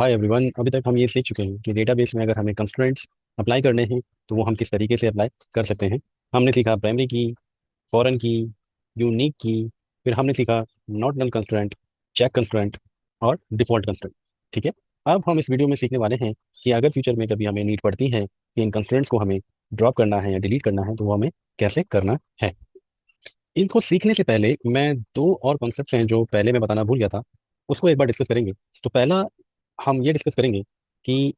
Hi everyone. अभी तक हम ये सीख चुके हैं कि डेटाबेस में अगर हमें कंस्ट्रेंट्स अप्लाई करने हैं तो वो हम किस तरीके से अप्लाई कर सकते हैं। हमने सीखा प्राइमरी की, फॉरेन की, यूनिक की, फिर हमने सीखा not null constraint, check constraint और डिफ़ॉल्ट कंस्ट्रेंट। ठीक है। अब हम इस वीडियो में सीखने वाले हैं कि अगर फ्यूचर में कभी हमें नीड पड़ती है कि इन कंस्ट्रेंट्स को हमें ड्रॉप करना है या डिलीट करना है तो वो हमें कैसे करना है। इनको सीखने से पहले मैं दो और कॉन्सेप्ट्स हैं जो पहले मैं बताना भूल गया था, उसको एक बार डिस्कस करेंगे। तो पहला हम ये डिस्कस करेंगे कि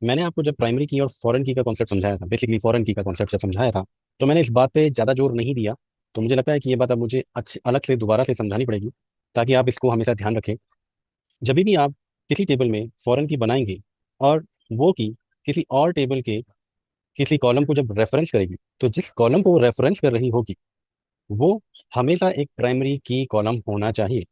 मैंने आपको जब प्राइमरी की और फॉरेन की का कॉन्सेप्ट समझाया था, बेसिकली फॉरेन की का कॉन्सेप्ट जब समझाया था, तो मैंने इस बात पे ज़्यादा जोर नहीं दिया। तो मुझे लगता है कि ये बात अब मुझे अच्छी अलग से दोबारा से समझानी पड़ेगी, ताकि आप इसको हमेशा ध्यान रखें। जब भी आप किसी टेबल में फॉरेन की बनाएंगे और वो की किसी और टेबल के किसी कॉलम को जब रेफरेंस करेगी, तो जिस कॉलम को वो रेफरेंस कर रही होगी वो हमेशा एक प्राइमरी की कॉलम होना चाहिए।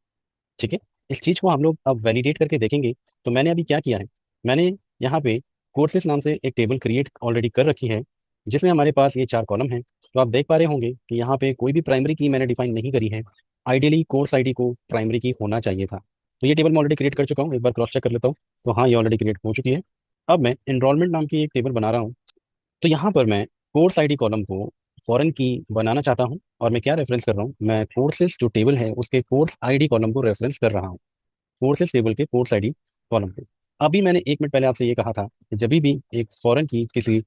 ठीक है। इस चीज़ को हम लोग अब वैलिडेट करके देखेंगे। तो मैंने अभी क्या किया है, मैंने यहाँ पे कोर्सेज नाम से एक टेबल क्रिएट ऑलरेडी कर रखी है, जिसमें हमारे पास ये चार कॉलम हैं। तो आप देख पा रहे होंगे कि यहाँ पे कोई भी प्राइमरी की मैंने डिफाइन नहीं करी है। आइडियली कोर्स आईडी को प्राइमरी की होना चाहिए था। तो ये टेबल मैं ऑलरेडी क्रिएट कर चुका हूँ, एक बार क्रॉस चेक कर लेता हूँ। तो हाँ, ये ऑलरेडी क्रिएट हो चुकी है। अब मैं इनरोलमेंट नाम की एक टेबल बना रहा हूँ। तो यहाँ पर मैं कोर्स आईडी कॉलम को फॉरेन की बनाना चाहता हूँ, और मैं क्या रेफरेंस कर रहा हूँ, मैं कोर्सेज जो टेबल है उसके कोर्स आईडी कॉलम को रेफरेंस कर रहा हूँ, कोर्सेज टेबल के कोर्स आईडी कॉलम पे। अभी मैंने 1 मिनट पहले आपसे ये कहा था कि जब भी एक फॉरेन की किसी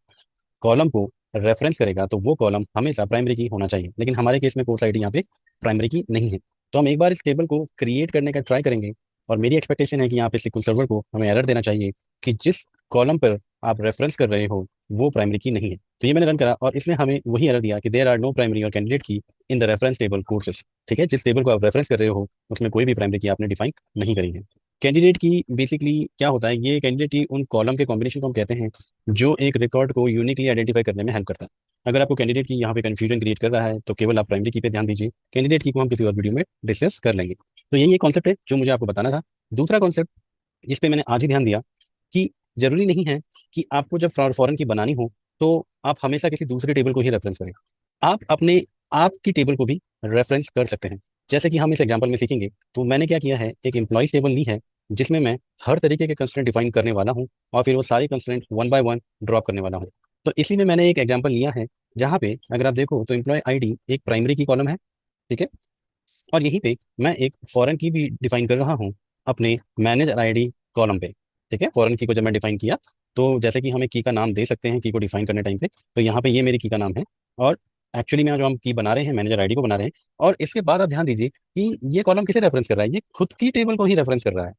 कॉलम को रेफरेंस करेगा तो वो कॉलम हमेशा प्राइमरी की होना चाहिए, लेकिन हमारे केस में कोर्स आईडी यहाँ पे प्राइमरी की नहीं है। तो हम एक बार इस टेबल को क्रिएट करने का ट्राई करेंगे, और मेरी एक्सपेक्टेशन है कि यहाँ पे SQL सर्वर को हमें एरर देना चाहिए कि जिस कॉलम पर आप रेफरेंस कर रहे हो वो प्राइमरी की नहीं है। तो ये मैंने रन करा और इसने हमें वही एरर दिया कि देयर आर नो प्राइमरी और कैंडिडेट की in the reference table courses. ठीक है, जिस टेबल को आप रेफरेंस कर रहे हो उसमें कोई भी प्राइमरी की आपने डिफाइन नहीं करी है। कैंडिडेट की बेसिकली क्या होता है, ये कैंडिडेट की उन कॉलम के कॉम्बिनेशन को हम कहते हैं जो एक रिकॉर्ड को यूनिकली आइडेंटिफाई करने में हेल्प करता है। अगर आपको कैंडिडेट की यहाँ पे कन्फ्यूजन क्रिएट कर रहा है तो केवल आप प्राइमरी की पे ध्यान दीजिए, कैंडिडेट की को हम किसी और वीडियो में डिस्कस कर लेंगे। तो यही एक कॉन्सेप्ट है जो मुझे आपको बताना था। दूसरा कॉन्सेप्ट जिस पे मैंने आज ही ध्यान दिया कि जरूरी नहीं है कि आपको जब फॉरेन की बनानी हो तो आप हमेशा किसी दूसरे टेबल को ही रेफरेंस करें। आप अपने आप की टेबल को भी रेफरेंस कर सकते हैं। जैसे कि हम इस एग्जांपल में सीखेंगे, तो मैंने क्या किया है, एक एम्प्लॉयज टेबल ली है जिसमें मैं हर तरीके के कंस्ट्रेंट डिफाइन करने वाला हूँ, और फिर वो सारे constraint one by one drop करने वाला हूँ। तो इसी में मैंने एक एग्जांपल लिया है जहाँ पे अगर आप देखो तो एम्प्लॉय आईडी एक प्राइमरी की कॉलम है। ठीक है। और यहीं पे मैं एक फॉरेन की भी डिफाइन कर रहा हूँ अपने मैनेजर आईडी कॉलम पे। ठीक है, फॉरेन की को जब मैं डिफाइन किया, तो जैसे कि हम एक की का नाम दे सकते हैं की को डिफाइन करने टाइम पे, तो यहाँ पे ये मेरी की का नाम है। और एक्चुअली में जो हम की बना रहे हैं मैनेजर आईडी को बना रहे हैं। और इसके बाद आप ध्यान दीजिए कि ये कॉलम किसे रेफरेंस कर रहा है, ये खुद की टेबल को ही रेफरेंस कर रहा है।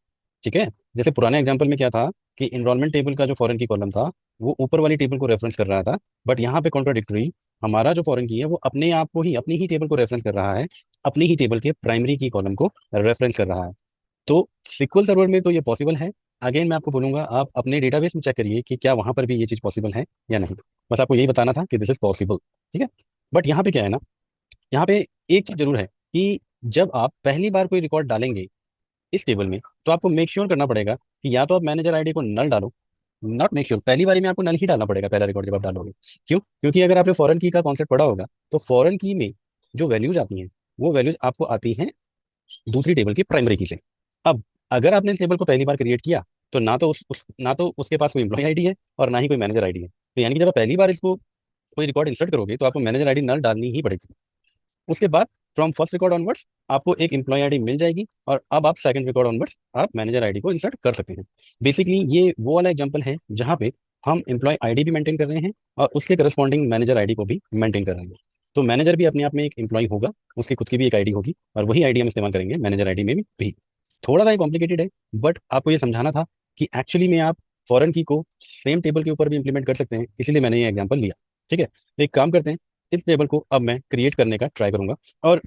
ठीक है। जैसे पुराने एग्जाम्पल में क्या था कि इनरोलमेंट टेबल का जो फॉरेन की कॉलम था वो ऊपर वाली टेबल को रेफरेंस कर रहा था, बट यहाँ पे कॉन्ट्राडिक्टरी, हमारा जो फॉरेन की है वो अपने आप को ही अपनी ही टेबल को रेफरेंस कर रहा है, अपनी ही टेबल के प्राइमरी की कॉलम को रेफरेंस कर रहा है। तो सिक्वल सर्वर में तो ये पॉसिबल है। अगेन मैं आपको बोलूंगा आप अपने डेटाबेस में चेक करिए कि क्या वहां पर भी ये चीज़ पॉसिबल है या नहीं। बस आपको यही बताना था कि दिस इज पॉसिबल। ठीक है। बट यहाँ पे क्या है ना, यहाँ पे एक चीज़ जरूर है कि जब आप पहली बार कोई रिकॉर्ड डालेंगे इस टेबल में, तो आपको मेक श्योर करना पड़ेगा कि या तो आप मैनेजर आईडी को नल डालो। नॉट मेक श्योर, पहली बारी में आपको नल ही डालना पड़ेगा पहला रिकॉर्ड जब आप डालोगे। क्यों? क्योंकि अगर आपने फॉरेन की का कॉन्सेप्ट पढ़ा होगा तो फॉरेन की में जो वैल्यूज आती हैं वो वैल्यूज आपको आती हैं दूसरी टेबल की प्राइमरी की से। अब अगर आपने इस टेबल को पहली बार क्रिएट किया तो ना तो ना तो उसके पास कोई एम्प्लॉय आईडी है और ना ही कोई मैनेजर आईडी है। तो यानी कि जब आप पहली बार इसको कोई रिकॉर्ड इंसर्ट करोगे तो आपको मैनेजर आईडी नल डालनी ही पड़ेगी। उसके बाद फ्रॉम फर्स्ट रिकॉर्ड ऑनवर्ड्स आपको एक एम्प्लॉय आईडी मिल जाएगी, और अब आप सेकंड रिकॉर्ड ऑनवर्ड्स आप मैनेजर आईडी को इंसर्ट कर सकते हैं। बेसिकली ये वो वाला एग्जांपल है जहाँ पे हम एम्प्लॉय आईडी भी मेंटेन कर रहे हैं और उसके करस्पॉन्डिंग मैनेजर आईडी को भी मेंटेन कर रहे हैं। तो मैनेजर भी अपने आप में एक एम्प्लॉय होगा, उसकी खुद की भी एक आईडी होगी, और वही आईडी हम इस्तेमाल करेंगे मैनेजर आईडी में भी। थोड़ा सा कॉम्प्लिकेटेड है, बट आपको ये समझाना था कि एक्चुअली में आप फॉरेन की को सेम टेबल के ऊपर भी इंप्लीमेंट कर सकते हैं, इसीलिए मैंने ये एग्जांपल लिया। ठीक है, तो एक काम करते हैं, इस टेबल को अब मैं क्रिएट करने का ट्राई करूंगा। और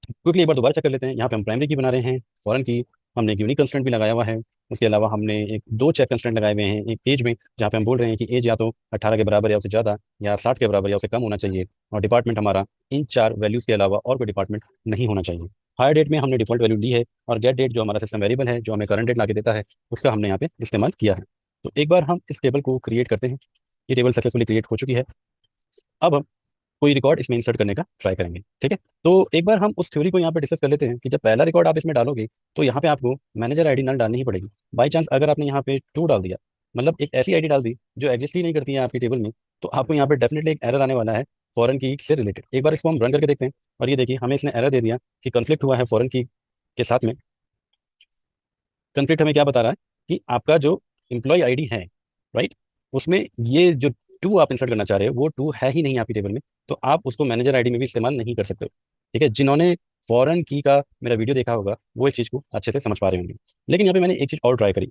क्विकली एक बार दोबारा चेक कर लेते हैं। यहाँ पे हम प्राइमरी की बना रहे हैं, फॉरेन की हमने एक यूनिक कंस्ट्रेंट भी लगाया हुआ है। उसके अलावा हमने एक दो चेक कंस्ट्रेंट लगाए हुए हैं, एक एज में जहाँ पे हम बोल रहे हैं कि एज या तो 18 के बराबर या उससे ज़्यादा, या 60 के बराबर या उससे कम होना चाहिए, और डिपार्टमेंट हमारा इन चार वैल्यूज़ के अलावा और कोई डिपार्टमेंट नहीं होना चाहिए। हायर डेट में हमने डिफॉल्ट वैल्यू दी है, और गेट डेट जो हमारा सिस्टम वेरिएबल है जो हमें करंट डेट ला के देता है उसका हमने यहाँ पे इस्तेमाल किया है। तो एक बार हम इस टेबल को क्रिएट करते हैं। ये टेबल सक्सेसफुली क्रिएट हो चुकी है। अब कोई रिकॉर्ड इसमें इंसर्ट करने का ट्राई करेंगे। ठीक है, तो एक बार हम उस थ्योरी को यहाँ पे डिस्कस कर लेते हैं कि जब पहला रिकॉर्ड आप इसमें डालोगे तो यहाँ पे आपको मैनेजर आईडी नल डालनी ही पड़ेगी। बाई चांस अगर आपने यहाँ पे टू डाल दिया, मतलब एक ऐसी आईडी डाल दी जो एग्जिस्ट ही नहीं करती है आपकी टेबल में, तो आपको यहाँ पे डेफिनेटली एक एरर आने वाला है फॉरेन की से रिलेटेड। एक बार इसको हम रन करके देखते हैं और ये देखिए हमें इसने एरर दे दिया कि कन्फ्लिक्ट हुआ है फॉरेन की के साथ में। कन्फ्लिक्ट हमें क्या बता रहा है कि आपका जो एम्प्लॉय आईडी है, राइट, उसमें ये जो टू आप इंसर्ट करना चाह रहे हो वो टू है ही नहीं आपकी टेबल में, तो आप उसको मैनेजर आईडी में भी इस्तेमाल नहीं कर सकते हो। ठीक है, जिन्होंने फॉरेन की का मेरा वीडियो देखा होगा वो इस चीज़ को अच्छे से समझ पा रहे होंगे। लेकिन यहाँ पे मैंने एक चीज़ और ट्राई करी।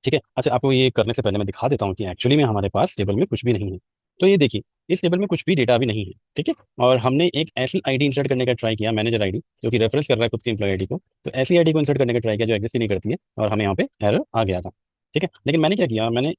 ठीक है, अच्छा, आपको ये करने से पहले मैं दिखा देता हूँ कि एक्चुअली में हमारे पास टेबल में कुछ भी नहीं है। तो ये देखिए, इस टेबल में कुछ भी डेटा भी नहीं है। ठीक है, और हमने एक ऐसी आईडी इंसर्ट करने का ट्राई किया, मैनेजर आईडी, जो कि रेफरेंस कर रहा है खुद की एम्प्लॉय आईडी को, तो ऐसी आईडी को इंसर्ट करने का ट्राई किया जो एग्जिस्ट ही नहीं करती है, और हमें यहाँ पे एरर आ गया था। ठीक है, लेकिन मैंने क्या किया, मैंने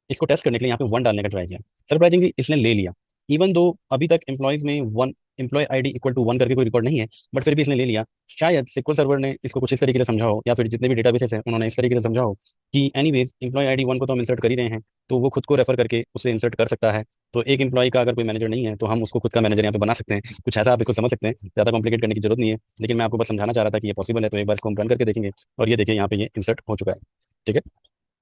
इसको टेस्ट करने के लिए यहाँ पे वन डालने का ट्राई किया। सरप्राइजिंगली इसने ले लिया। इवन दो अभी तक एम्प्लॉयज में one employee ID equal to one करके कोई रिकॉर्ड नहीं है, बट फिर भी इसने ले लिया। शायद सिक्वल सर्वर ने इसको कुछ इस तरीके से समझा हो, या फिर जितने भी डेटाबेसेस हैं उन्होंने इस तरीके से समझा हो कि एनीवेज एम्प्लॉय आईडी वन को तो हम इंसर्ट कर ही रहे हैं, तो वो खुद को रेफर करके उसे इंसर्ट कर सकता है। तो एक एम्प्लॉय का अगर कोई मैनेजर नहीं है तो हम उसको खुद का मैनेजर यहाँ पे बना सकते हैं। कुछ ऐसा आप इसको समझ सकते हैं, ज़्यादा कॉम्प्लिकेट करने की जरूरत नहीं है, लेकिन मैं आपको बस समझाना चाह रहा था कि ये पॉसिबल है। तो एक बार इसको हम रन करके देखेंगे और ये देखिए यहाँ पे ये इंसर्ट हो चुका है। ठीक है,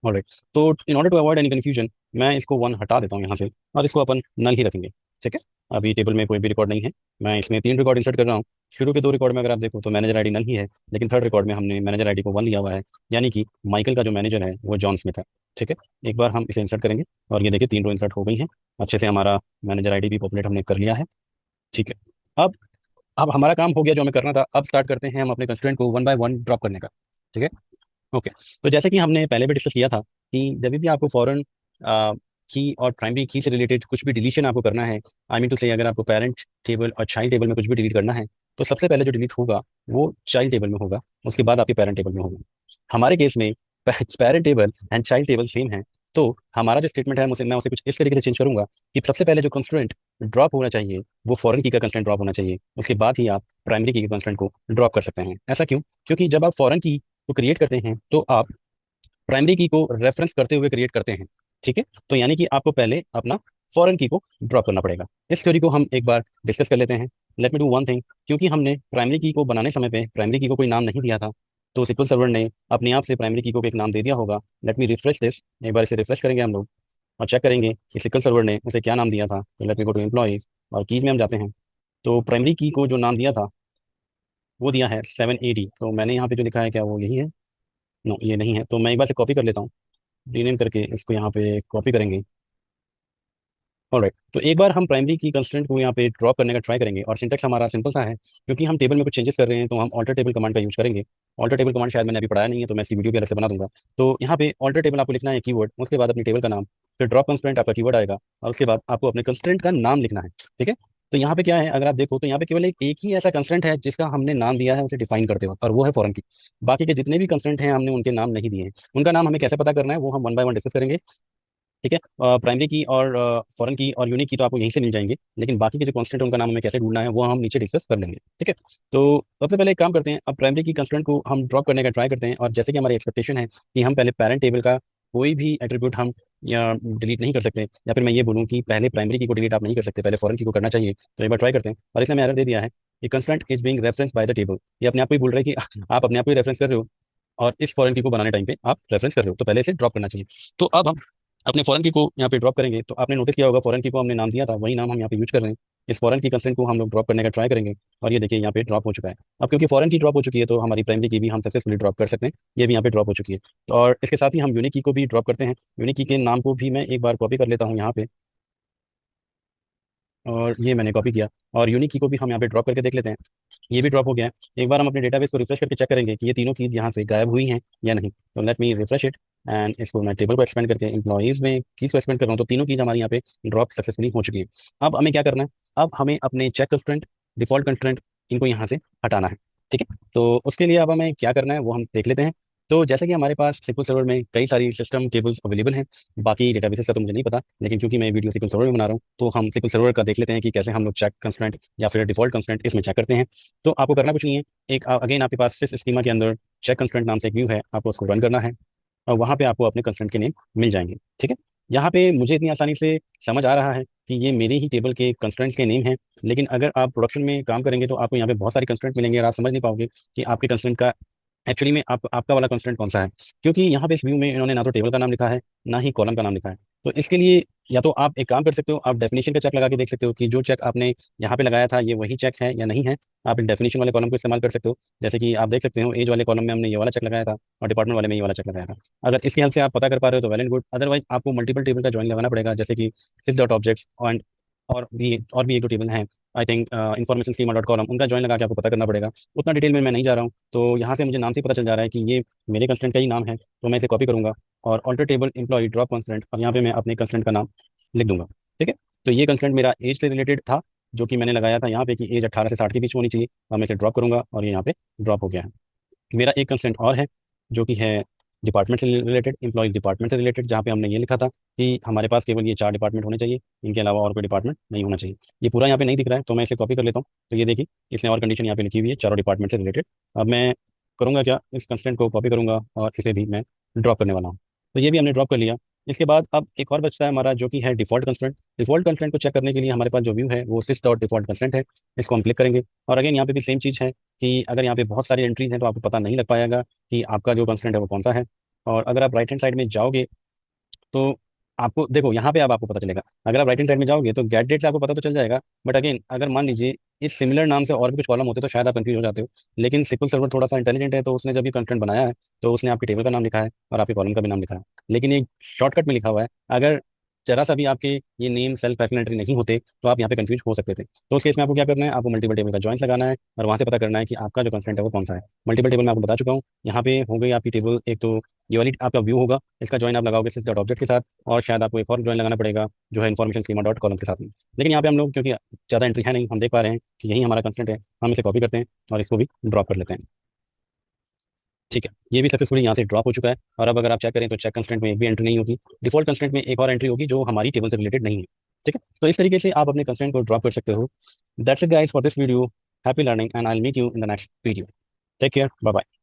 ऑलराइट। तो in order to avoid any confusion, मैं इसको वन हटा देता हूँ यहाँ से और इसको अपन नल ही रखेंगे। ठीक है, अभी टेबल में कोई भी रिकॉर्ड नहीं है, मैं इसमें तीन रिकॉर्ड इंसर्ट कर रहा हूँ। शुरू के दो रिकॉर्ड में अगर आप देखो तो मैनेजर आईडी नल ही है, लेकिन थर्ड रिकॉर्ड में हमने मैनेजर आईडी को वन लिया हुआ है, यानी कि माइकल का जो मैनेजर है वो जॉन स्मिथ है। ठीक है, एक बार हम इसे इंसर्ट करेंगे और ये देखिए तीन रो इंसर्ट हो गई हैं अच्छे से, हमारा मैनेजर आईडी भी पॉपुलेट हमने कर लिया है। ठीक है, अब अब हमारा काम हो गया जो हमें करना था। अब स्टार्ट करते हैं हम अपने कंस्ट्रेंट को वन बाय वन ड्रॉप करने का। ठीक है, ओके। तो जैसे कि हमने पहले भी डिस्कस किया था कि जब भी आपको फॉरेन की और प्राइमरी की से रिलेटेड कुछ भी डिलीशन आपको करना है, आई मीन टू से अगर आपको पेरेंट टेबल और चाइल्ड टेबल में कुछ भी डिलीट करना है, तो सबसे पहले जो डिलीट होगा वो चाइल्ड टेबल में होगा, उसके बाद आपके पेरेंट टेबल में होगा। हमारे केस में parent table and child table same है, तो हमारा जो स्टेटमेंट है मैं उसे कुछ इस तरीके से चेंज करूंगा कि सबसे पहले जो कंस्ट्रेंट ड्रॉप होना चाहिए वो फॉरेन की का कंस्ट्रेंट ड्रॉप होना चाहिए, उसके बाद ही आप प्राइमरी की के कंस्ट्रेंट को ड्रॉप कर सकते हैं। ऐसा क्यों? क्योंकि जब आप फॉरेन की को क्रिएट करते हैं तो आप प्राइमरी की को रेफरेंस करते हुए क्रिएट करते हैं। ठीक है, तो यानी कि आपको पहले अपना फॉरेन की को ड्रॉप करना पड़ेगा। इस थ्योरी को हम एक बार डिस्कस कर लेते हैं। Let me do one thing, क्योंकि हमने प्राइमरी की को बनाने समय पे प्राइमरी की को कोई नाम नहीं दिया था, तो सिक्वल सर्वर ने अपने आप से प्राइमरी की को एक नाम दे दिया होगा। लेट मी रिफ्रेश दिस, एक बार इसे रिफ्रेश करेंगे हम लोग और चेक करेंगे कि सिक्वल सर्वर ने उसे क्या नाम दिया था। तो let me go to employees और कीज में हम जाते हैं, तो प्राइमरी की को जो नाम दिया था वो दिया है 7AD। तो मैंने यहाँ पे जो लिखा है क्या वो यही है? नो, ये नहीं है, तो मैं एक बार से कॉपी कर लेता हूँ, रीनेम करके इसको यहाँ पे कॉपी करेंगे। ऑलराइट, तो एक बार हम प्राइमरी की कंस्ट्रेंट को यहाँ पे ड्रॉप करने का ट्राई करेंगे और सिंटेक्स हमारा सिंपल सा है। क्योंकि हम टेबल में कुछ चेंजेस कर रहे हैं तो हम ऑल्टर टेबल कमांड का यूज करेंगे। ऑल्टर टेबल कमांड शायद मैंने अभी पढ़ाया नहीं है, तो मैं इसी वीडियो के अलग से बना दूंगा। तो यहाँ पे ऑल्टर टेबल आपको लिखना है कीवर्ड, उसके बाद अपनी टेबल का नाम, फिर ड्रॉप कंस्ट्रेंट आपका कीवर्ड आएगा, और उसके बाद आपको अपने कंस्ट्रेंट का नाम लिखना है। ठीक है, तो यहाँ पे क्या है, अगर आप देखो तो यहाँ पे केवल एक ही ऐसा कंस्ट्रेंट है जिसका हमने नाम दिया है उसे डिफाइन करते वक्त, और वो है फॉरेन की। बाकी के जितने भी कंस्ट्रेंट हैं हमने उनके नाम नहीं दिए हैं। उनका नाम हमें कैसे पता करना है वो हम वन बाय वन डिस्कस करेंगे। ठीक है, प्राइमरी की और फॉरेन की और यूनिक की तो आपको यहीं से मिल जाएंगे, लेकिन बाकी के जो कॉन्स्टेंट उनका नाम हमें कैसे ढूंढना है वो हम नीचे डिस्कस कर लेंगे। ठीक है, तो सबसे पहले एक काम करते हैं, अब प्राइमरी की कंस्टेंट को हम ड्रॉप करने का ट्राई करते हैं। और जैसे कि हमारी एक्सपेक्टेशन है कि हम पहले पेरेंट टेबल का कोई भी एट्रीब्यूट हम या डिलीट नहीं कर सकते, या फिर मैं ये बोलूँ कि पहले प्राइमरी की को डिलीट आप नहीं कर सकते, पहले फॉरेन की को करना चाहिए। तो एक बार ट्राई करते हैं, और इसने हमें एरर दे दिया है कि constant is being reference by the table. ये अपने आप को ही बोल रहा है कि आप अपने आप को ही रेफरेंस कर रहे हो, और इस फॉरेन की को बनाने टाइम पे आप रेफरेंस कर रहे हो, तो पहले इसे ड्रॉप करना चाहिए। तो अब हम अपने फॉरेन की को यहाँ पे ड्रॉप करेंगे, तो आपने नोटिस किया होगा फॉरेन की को हमने नाम दिया था, वही नाम हम यहाँ पे यूज कर रहे हैं। इस फॉरेन की कंस्ट्रेंट को हम लोग ड्रॉप करने का ट्राई करेंगे, और ये देखिए यहाँ पे ड्रॉप हो चुका है। अब क्योंकि फॉरेन की ड्रॉप हो चुकी है तो हमारी प्राइमरी की भी हम सक्सेसफुली ड्रॉप कर सकते हैं, ये भी यहाँ पे ड्रॉप हो चुकी है। तो और इसके साथ ही हम यूनिक की को भी ड्रॉप करते हैं। यूनिक की के नाम को भी मैं एक बार कॉपी कर लेता हूँ यहाँ पे, और ये मैंने कॉपी किया, और यूनिक की को भी हम यहाँ पे ड्रॉप करके देख लेते हैं। ये भी ड्रॉप हो गया है। एक बार हम अपने डेटाबेस को रिफ्रेश करके चेक करेंगे कि ये तीनों कीज यहाँ से गायब हुई हैं या नहीं। तो let me refresh it, and इसको मैं टेबल को एक्सपेंड करके एम्प्लॉइज में कीज को एक्सपेंड कर रहा हूँ, तो तीनों कीज हमारी यहाँ पे ड्रॉप सक्सेसफुली हो चुकी है। अब हमें क्या करना है, अब हमें अपने चेक कंस्ट्रेंट, डिफॉल्ट कंस्ट्रेंट, इनको यहाँ से हटाना है। ठीक है, तो उसके लिए अब हमें क्या करना है वो हम देख लेते हैं। तो जैसे कि हमारे पास SQL सर्वर में कई सारी सिस्टम टेबल्स अवेलेबल हैं, बाकी डेटाबेसेस का तो मुझे नहीं पता, लेकिन क्योंकि मैं वीडियो SQL सर्वर में बना रहा हूँ तो हम SQL सर्वर का देख लेते हैं कि कैसे हम लोग चेक कंस्ट्रेंट या फिर डिफॉल्ट कंस्ट्रेंट इसमें चेक करते हैं। तो आपको करना कुछ नहीं है, एक अगेन आपके पास सिस स्कीमा के अंदर चेक कंस्ट्रेंट नाम से एक व्यू है, आपको उसको रन करना है और वहाँ पे आपको अपने कंस्ट्रेंट के नेम मिल जाएंगे। ठीक है, यहाँ पे मुझे इतनी आसानी से समझ आ रहा है कि ये मेरे ही टेबल के कंस्ट्रेंट्स के नेम हैं। लेकिन अगर आप प्रोडक्शन में काम करेंगे तो आपको यहाँ पे बहुत सारी कंस्ट्रेंट मिलेंगे और आप समझ नहीं पाओगे कि आपके कंस्ट्रेंट का एक्चुअली में आपका वाला कंस्ट्रेंट कौन सा है। क्योंकि यहाँ पे इस व्यू में इन्होंने ना तो टेबल का नाम लिखा है, ना ही कॉलम का नाम लिखा है। तो इसके लिए या तो आप एक काम कर सकते हो, आप डेफिनेशन का चेक लगा के देख सकते हो कि जो चेक आपने यहाँ पे लगाया था ये वही चेक है या नहीं है। आप इस डेफिनेशन वाले कॉलम को इस्तेमाल कर सकते हो। जैसे कि आप देख सकते हो एज वाले कॉलम में हमने ये वाला चेक लगाया था और डिपार्टमेंट वाले में ये वाला चेक लगाया था। अगर इसके हेल्प से आप पता कर पा रहे हो तो वेल एंड गुड, अदरवाइज आपको मल्टीपल टेबल का ज्वाइन लगाना पड़ेगा, जैसे कि सिक्स डॉट ऑब्जेक्ट्स एंड और भी एक दो टेबल हैं, I think information schema dot column, उनका ज्वाइन लगा के आपको पता करना पड़ेगा। उतना डिटेल में मैं नहीं जा रहा हूँ। तो यहाँ से मुझे नाम से पता चल जा रहा है कि ये मेरे कंस्टेंट का ही नाम है, तो मैं इसे कॉपी करूंगा और alter table employee drop constant, और यहाँ पे मैं अपने कंस्टेंट का नाम लिख दूंगा। ठीक है। तो ये कंस्टेंट मेरा एज से रिलेटेड था, जो कि मैंने लगाया था यहाँ पे कि एज 18 से 60 के बीच में होनी चाहिए, और मैं इसे ड्रॉप करूंगा और ये यहाँ पे ड्रॉप हो गया है। मेरा एक कंस्टेंट और है जो कि है डिपार्टमेंट से रिलेटेड, एम्प्लॉय डिपार्टमेंट से रिलेटेड, जहाँ पे हमने ये लिखा था कि हमारे पास केवल ये 4 डिपार्टमेंट होने चाहिए, इनके अलावा और कोई डिपार्टमेंट नहीं होना चाहिए। ये पूरा यहाँ पे नहीं दिख रहा है तो मैं इसे कॉपी कर लेता हूँ। तो ये देखिए, इसने और कंडीशन यहाँ पे लिखी हुई है, चारों डिपार्टमेंट से रिलेटेड। अब मैं करूँगा क्या, इस कंस्टेंट को कॉपी करूँगा और इसे भी मैं ड्रॉप करने वाला हूँ। तो ये भी हमने ड्रॉप कर लिया। इसके बाद अब एक और बचता है हमारा, जो कि है डिफॉल्ट कंस्टेंट। डिफॉल्ट कंस्टेंट को चेक करने के लिए हमारे पास जो व्यू है वो सिस डॉट डिफॉल्ट कंस्टेंट है। इसको हम क्लिक करेंगे और अगेन यहाँ पे भी सेम चीज़ है कि अगर यहाँ पे बहुत सारी एंट्रीज हैं तो आपको पता नहीं लग पाएगा कि आपका जो कंस्टेंट है वो कौन सा है। और अगर आप राइट हैंड साइड में जाओगे तो आपको देखो यहाँ पे अब आपको पता चलेगा। अगर आप राइट हैंड साइड में जाओगे तो गेट डेट से आपको पता तो चल जाएगा, बट अगेन अगर मान लीजिए इस सिमिलर नाम से और भी कुछ कॉलम होते तो शायद आप कंफ्यूज हो जाते हो। लेकिन सिक्वल सर्वर थोड़ा सा इंटेलिजेंट है, तो उसने जब ये कंटेंट बनाया है तो उसने आपके टेबल का नाम लिखा है और आपके कॉलम का भी नाम लिखा है, लेकिन एक शॉर्टकट में लिखा हुआ है। अगर जरा सा भी आपके ये नेम सेल्फ एक्सप्लेनेटरी नहीं होते तो आप यहाँ पे कंफ्यूज हो सकते थे। तो उस केस में आपको क्या करना है, आपको मल्टीपल टेबल का जॉइंस लगाना है और वहाँ से पता करना है कि आपका जो कंस्ट्रेंट है वो कौन सा है। मल्टीपल टेबल मैं आपको बता चुका हूँ। यहाँ पे हो गई आपकी टेबल, एक तो ये वाली आपका व्यू होगा, इसका ज्वाइन आप लगाओगे सिस डॉट ऑब्जेक्ट के साथ, और शायद आपको एक और ज्वाइन लगाना पड़ेगा जो है इन्फॉर्मेशन स्कीमा डॉट कॉलम के साथ में। लेकिन यहाँ पे हम लोग क्योंकि ज़्यादा एंट्री है नहीं, हम देख पा रहे हैं कि यही हमारा कंस्टेंट है, हम इसे कॉपी करते हैं और इसको भी ड्रॉप कर लेते हैं। ठीक है, ये भी सक्सेसफुली यहाँ से ड्रॉप हो चुका है। और अब अगर आप चेक करें तो चेक कंस्टेंट में एक भी एंट्री नहीं होगी, डिफॉल्ट कंस्टेंट में एक और एंट्री होगी जो हमारी टेबल से रिलेटेड नहीं है। ठीक है, तो इस तरीके से आप अपने कंस्टेंट को ड्रॉप कर सकते हो। That's it guys for this video. Happy learning and I will meet you in the next video. Take care, bye bye.